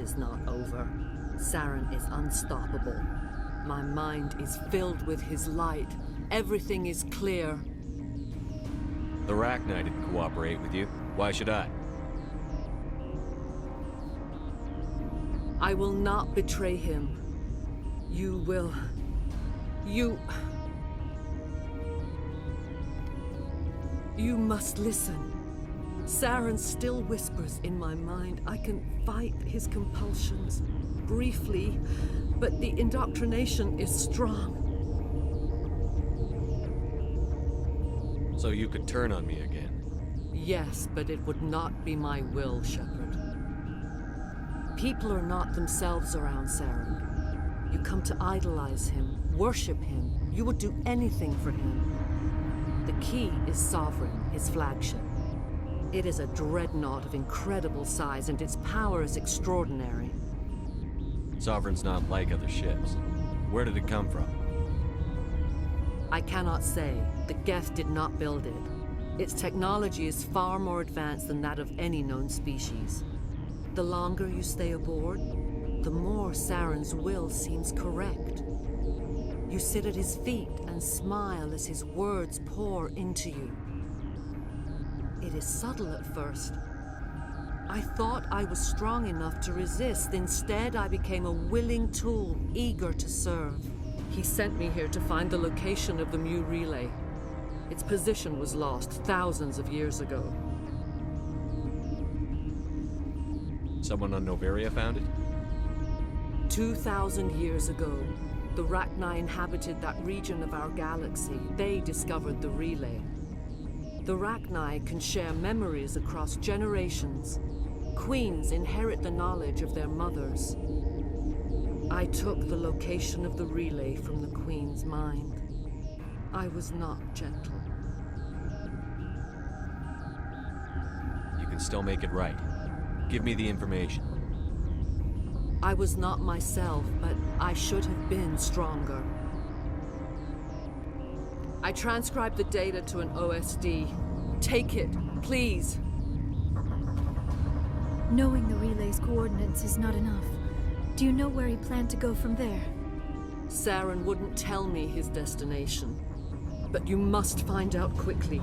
This is not over. Saren is unstoppable. My mind is filled with his light. Everything is clear. The Rachni didn't cooperate with you. Why should I? I will not betray him. You will... You must listen. Saren still whispers in my mind. I can fight his compulsions, briefly, but the indoctrination is strong. So you could turn on me again? Yes, but it would not be my will, Shepard. People are not themselves around Saren. You come to idolize him, worship him. You would do anything for him. The key is Sovereign, his flagship. It is a dreadnought of incredible size, and its power is extraordinary. Sovereign's not like other ships. Where did it come from? I cannot say. The Geth did not build it. Its technology is far more advanced than that of any known species. The longer you stay aboard, the more Saren's will seems correct. You sit at his feet and smile as his words pour into you. It is subtle at first. I thought I was strong enough to resist. Instead, I became a willing tool, eager to serve. He sent me here to find the location of the Mu relay. Its position was lost thousands of years ago. Someone on Noveria found it? 2,000 years ago, the Rachni inhabited that region of our galaxy. They discovered the relay. The Rachni can share memories across generations. Queens inherit the knowledge of their mothers. I took the location of the relay from the Queen's mind. I was not gentle. You can still make it right. Give me the information. I was not myself, but I should have been stronger. I transcribed the data to an OSD. Take it, please. Knowing the relay's coordinates is not enough. Do you know where he planned to go from there? Saren wouldn't tell me his destination. But you must find out quickly.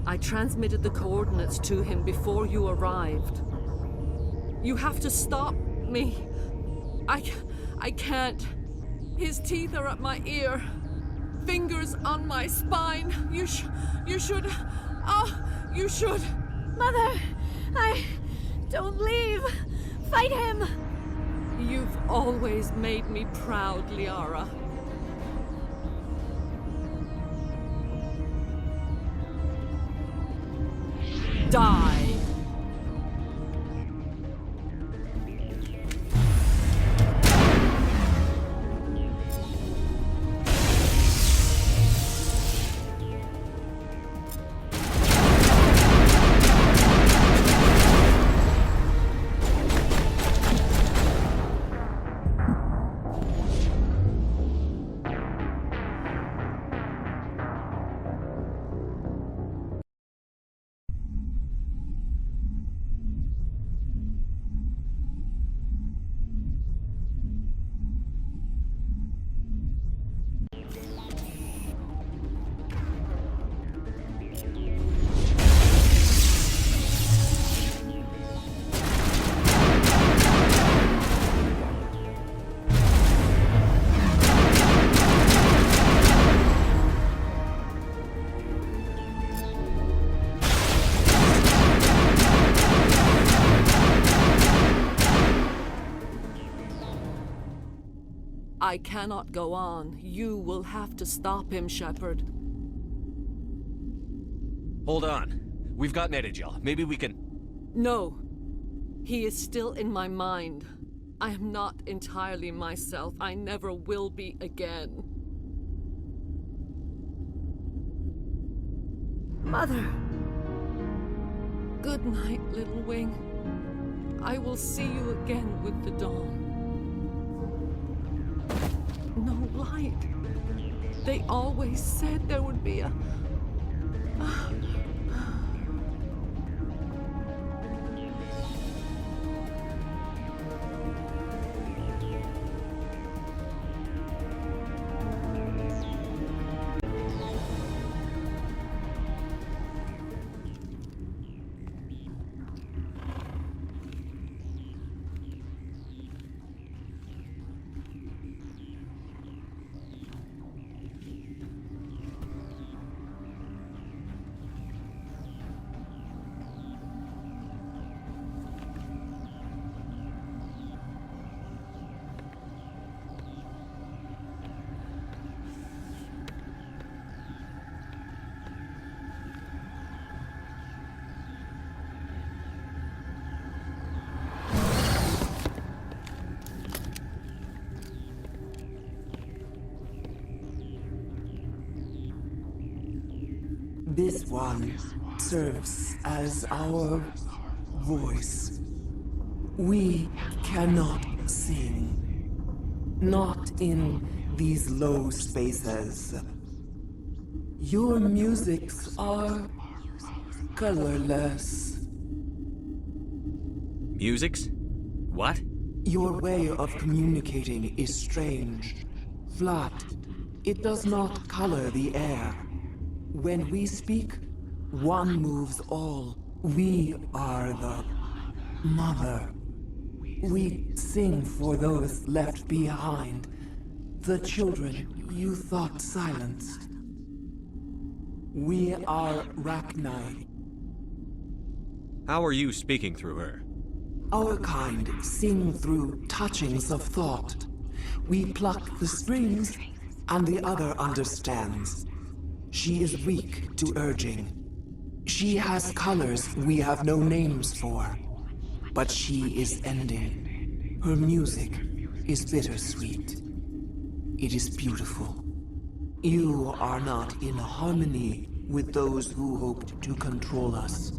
I transmitted the coordinates to him before you arrived. You have to stop me. I can't. His teeth are at my ear. Fingers on my spine. You should... Oh, you should... Mother! Don't leave! Fight him! You've always made me proud, Liara. Die! I cannot go on. You will have to stop him, Shepard. Hold on. We've got Netagel. Maybe we can... No. He is still in my mind. I am not entirely myself. I never will be again. Mother! Good night, Little Wing. I will see you again with the dawn. No light. They always said there would be a... This one serves as our voice. We cannot sing. Not in these low spaces. Your musics are colorless. Musics? What? Your way of communicating is strange. Flat. It does not color the air. When we speak, one moves all. We are the mother. We sing for those left behind. The children you thought silenced. We are Rachni. How are you speaking through her? Our kind sing through touchings of thought. We pluck the strings, and the other understands. She is weak to urging. She has colors we have no names for. But she is ending. Her music is bittersweet. It is beautiful. You are not in harmony with those who hoped to control us.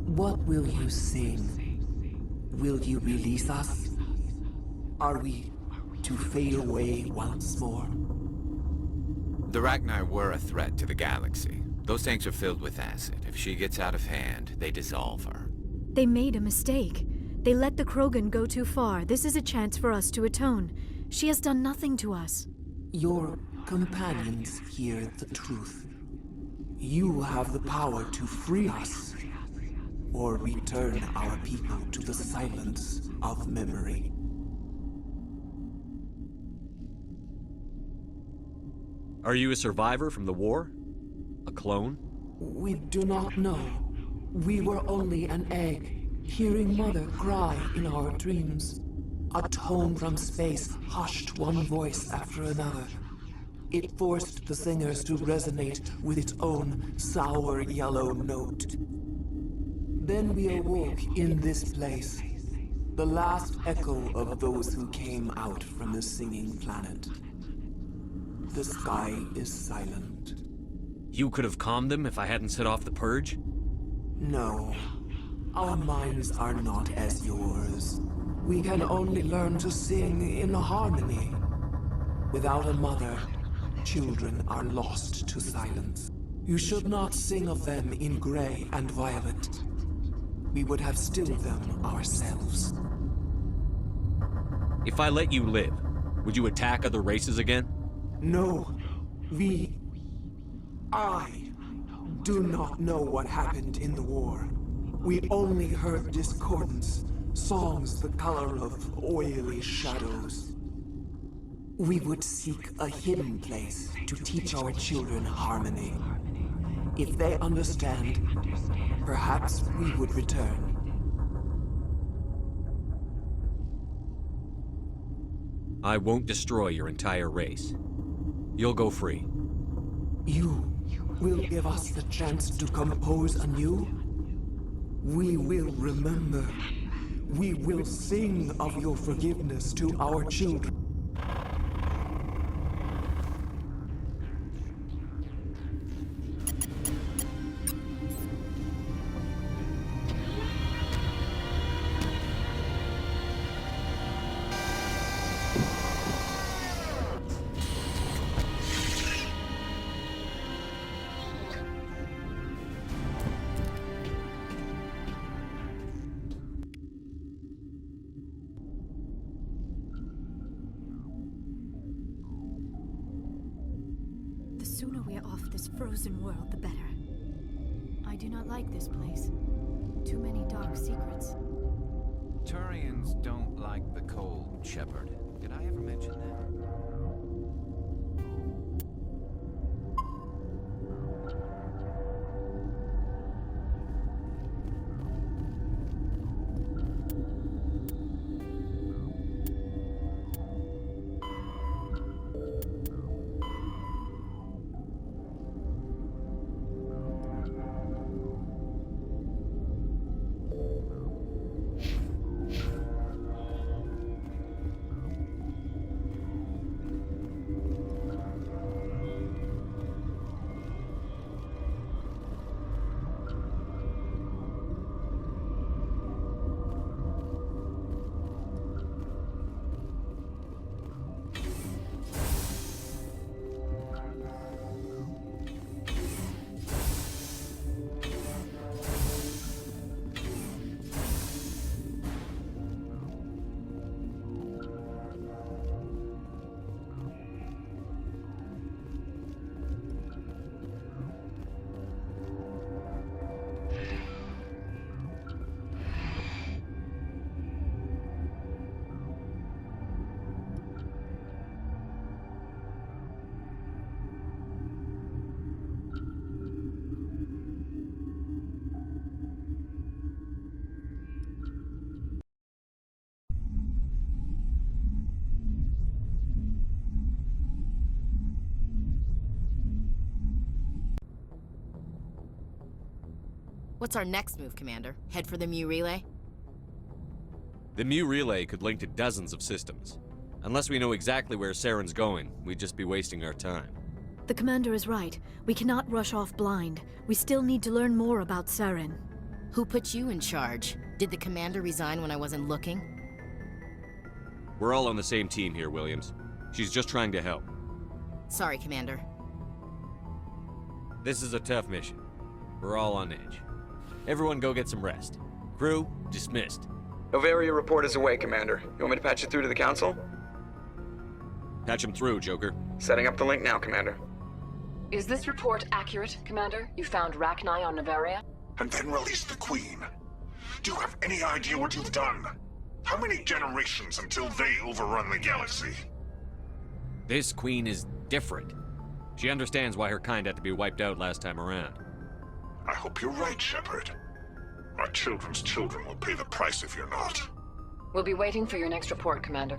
What will you sing? Will you release us? Are we to fade away once more? The Rachni were a threat to the galaxy. Those tanks are filled with acid. If she gets out of hand, they dissolve her. They made a mistake. They let the Krogan go too far. This is a chance for us to atone. She has done nothing to us. Your companions hear the truth. You have the power to free us, or return our people to the silence of memory. Are you a survivor from the war? A clone? We do not know. We were only an egg, hearing Mother cry in our dreams. A tone from space hushed one voice after another. It forced the singers to resonate with its own sour yellow note. Then we awoke in this place, the last echo of those who came out from the singing planet. The sky is silent. You could have calmed them if I hadn't set off the purge? No, our minds are not as yours. We can only learn to sing in harmony. Without a mother, children are lost to silence. You should not sing of them in gray and violet. We would have stilled them ourselves. If I let you live, would you attack other races again? No, I do not know what happened in the war. We only heard discordance, songs the color of oily shadows. We would seek a hidden place to teach our children harmony. If they understand, perhaps we would return. I won't destroy your entire race. You'll go free. You will give us the chance to compose anew? We will remember. We will sing of your forgiveness to our children. The sooner we are off this frozen world, the better. I do not like this place. Too many dark secrets. Turians don't like the cold, Shepard. Did I ever mention that? What's our next move, Commander? Head for the Mu Relay? The Mu Relay could link to dozens of systems. Unless we know exactly where Saren's going, we'd just be wasting our time. The commander is right. We cannot rush off blind. We still need to learn more about Saren. Who put you in charge? Did the commander resign when I wasn't looking? We're all on the same team here, Williams. She's just trying to help. Sorry, Commander. This is a tough mission. We're all on edge. Everyone go get some rest. Crew, dismissed. Novaria report is away, Commander. You want me to patch it through to the Council? Patch him through, Joker. Setting up the link now, Commander. Is this report accurate, Commander? You found Rachni on Novaria? And then released the Queen. Do you have any idea what you've done? How many generations until they overrun the galaxy? This Queen is different. She understands why her kind had to be wiped out last time around. I hope you're right, Shepard. Our children's children will pay the price if you're not. We'll be waiting for your next report, Commander.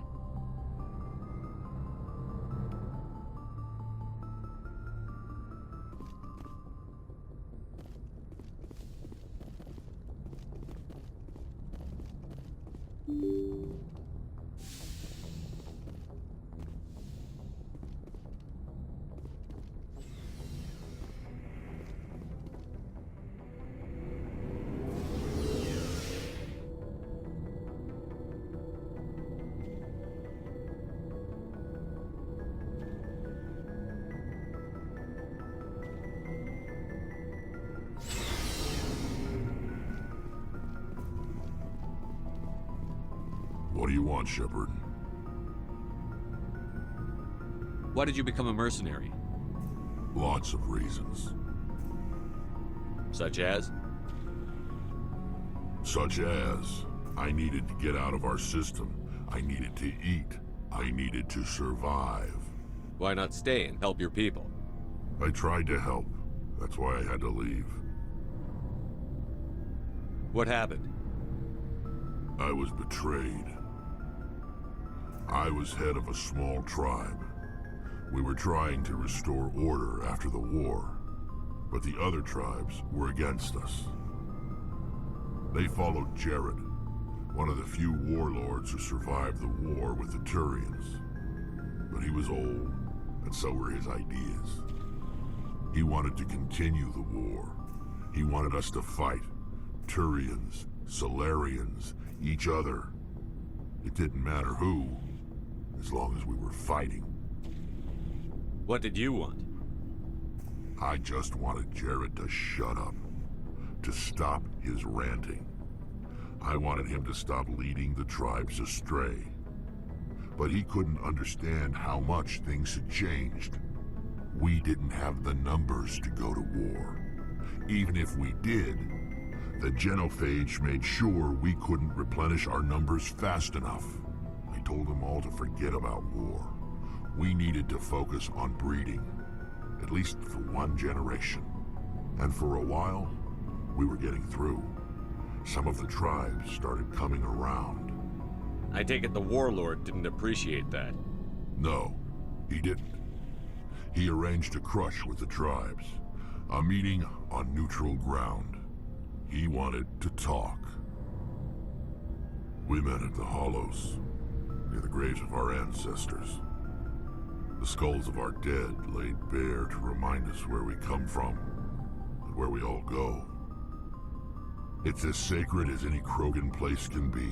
What do you want, Shepard? Why did you become a mercenary? Lots of reasons. Such as? Such as, I needed to get out of our system. I needed to eat. I needed to survive. Why not stay and help your people? I tried to help. That's why I had to leave. What happened? I was betrayed. I was head of a small tribe. We were trying to restore order after the war, but the other tribes were against us. They followed Jared, one of the few warlords who survived the war with the Turians. But he was old, and so were his ideas. He wanted to continue the war. He wanted us to fight. Turians, Solarians, each other. It didn't matter who, as long as we were fighting. What did you want? I just wanted Jared to shut up, to stop his ranting. I wanted him to stop leading the tribes astray. But he couldn't understand how much things had changed. We didn't have the numbers to go to war. Even if we did, the Genophage made sure we couldn't replenish our numbers fast enough. I told them all to forget about war. We needed to focus on breeding, at least for one generation. And for a while, we were getting through. Some of the tribes started coming around. I take it the warlord didn't appreciate that. No, he didn't. He arranged a crush with the tribes, a meeting on neutral ground. He wanted to talk. We met at the Hollows, near the graves of our ancestors. The skulls of our dead laid bare to remind us where we come from, and where we all go. It's as sacred as any Krogan place can be.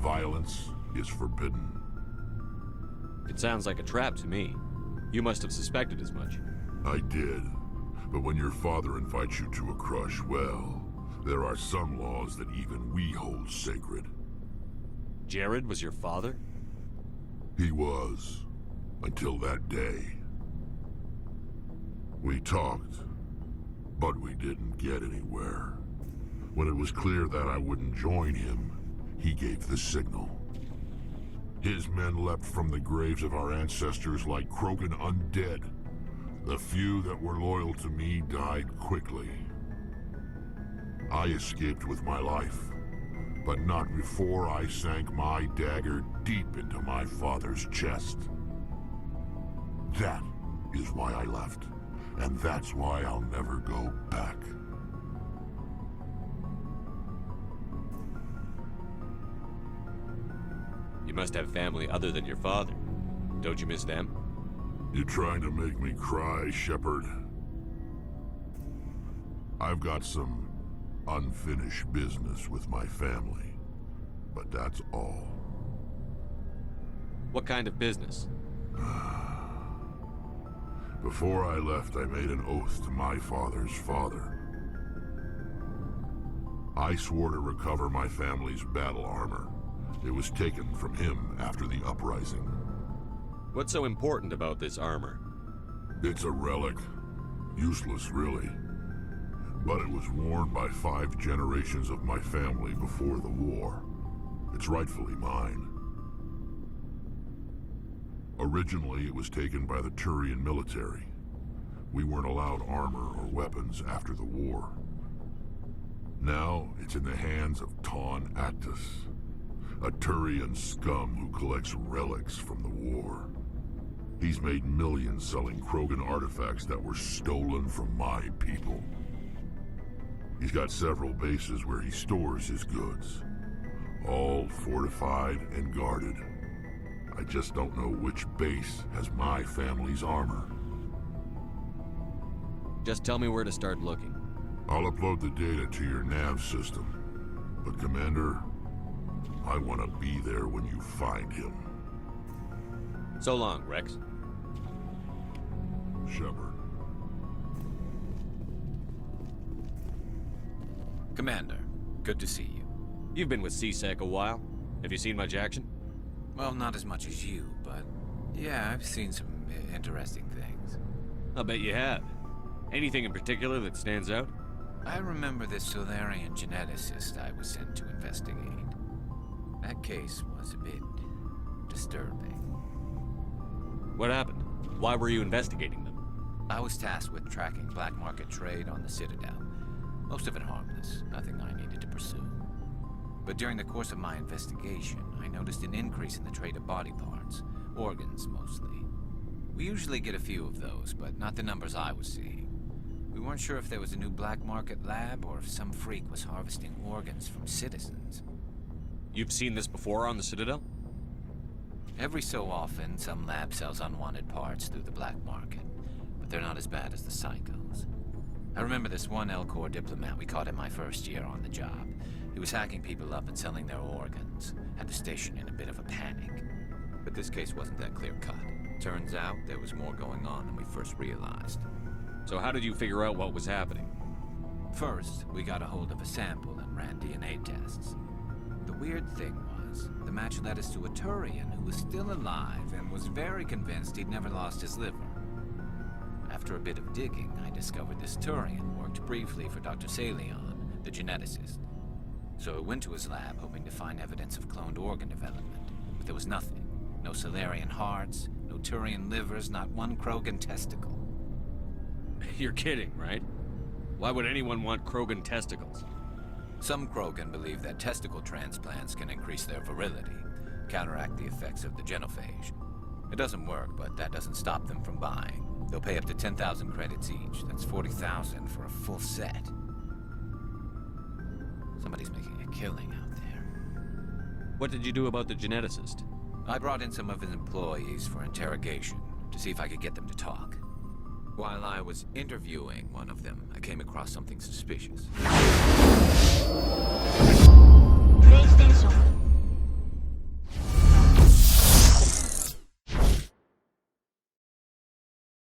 Violence is forbidden. It sounds like a trap to me. You must have suspected as much. I did. But when your father invites you to a crush, well, there are some laws that even we hold sacred. Jared was your father? He was. Until that day. We talked, but we didn't get anywhere. When it was clear that I wouldn't join him, he gave the signal. His men leapt from the graves of our ancestors like Krogan undead. The few that were loyal to me died quickly. I escaped with my life, but not before I sank my dagger deep into my father's chest. That is why I left, and that's why I'll never go back. You must have family other than your father. Don't you miss them? You trying to make me cry, Shepard? I've got some unfinished business with my family, but that's all. What kind of business? Before I left, I made an oath to my father's father. I swore to recover my family's battle armor. It was taken from him after the uprising. What's so important about this armor? It's a relic. Useless, really. But it was worn by 5 generations of my family before the war. It's rightfully mine. Originally, it was taken by the Turian military. We weren't allowed armor or weapons after the war. Now, it's in the hands of Ton Actus, a Turian scum who collects relics from the war. He's made millions selling Krogan artifacts that were stolen from my people. He's got several bases where he stores his goods, all fortified and guarded. I just don't know which base has my family's armor. Just tell me where to start looking. I'll upload the data to your nav system. But Commander, I want to be there when you find him. So long, Rex. Shepard. Commander, good to see you. You've been with CSEC a while. Have you seen much action? Well, not as much as you, but yeah, I've seen some interesting things. I'll bet you have. Anything in particular that stands out? I remember this Solarian geneticist I was sent to investigate. That case was a bit disturbing. What happened? Why were you investigating them? I was tasked with tracking black market trade on the Citadel. Most of it harmless, nothing I needed to pursue. But during the course of my investigation, I noticed an increase in the trade of body parts, organs mostly. We usually get a few of those, but not the numbers I was seeing. We weren't sure if there was a new black market lab or if some freak was harvesting organs from citizens. You've seen this before on the Citadel? Every so often, some lab sells unwanted parts through the black market, but they're not as bad as the psychos. I remember this one Elcor diplomat we caught in my first year on the job. He was hacking people up and selling their organs. Had the station in a bit of a panic. But this case wasn't that clear-cut. Turns out there was more going on than we first realized. So how did you figure out what was happening? First, we got a hold of a sample and ran DNA tests. The weird thing was, the match led us to a Turian who was still alive and was very convinced he'd never lost his liver. After a bit of digging, I discovered this Turian worked briefly for Dr. Salion, the geneticist. So I went to his lab hoping to find evidence of cloned organ development, but there was nothing. No Solarian hearts, no Turian livers, not one Krogan testicle. You're kidding, right? Why would anyone want Krogan testicles? Some Krogan believe that testicle transplants can increase their virility, counteract the effects of the genophage. It doesn't work, but that doesn't stop them from buying. They'll pay up to 10,000 credits each. That's 40,000 for a full set. Somebody's making a killing out there. What did you do about the geneticist? I brought in some of his employees for interrogation to see if I could get them to talk. While I was interviewing one of them, I came across something suspicious.